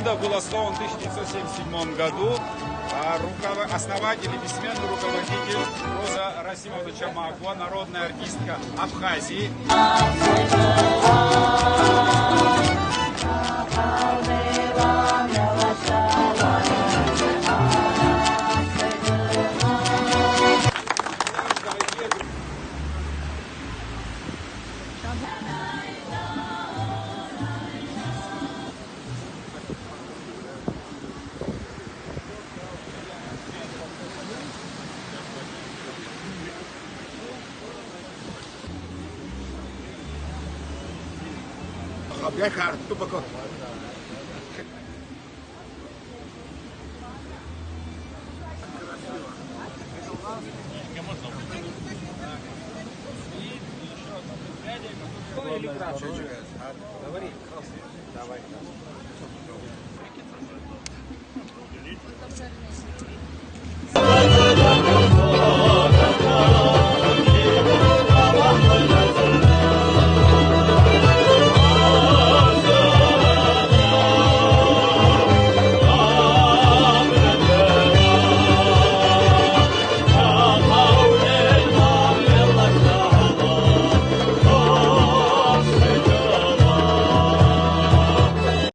ИИДа был основан в 1977 году. Основатель и бессменный руководитель Роза Расимовна Чамакова, народная артистка Абхазии. Или краше? Говори. Давай.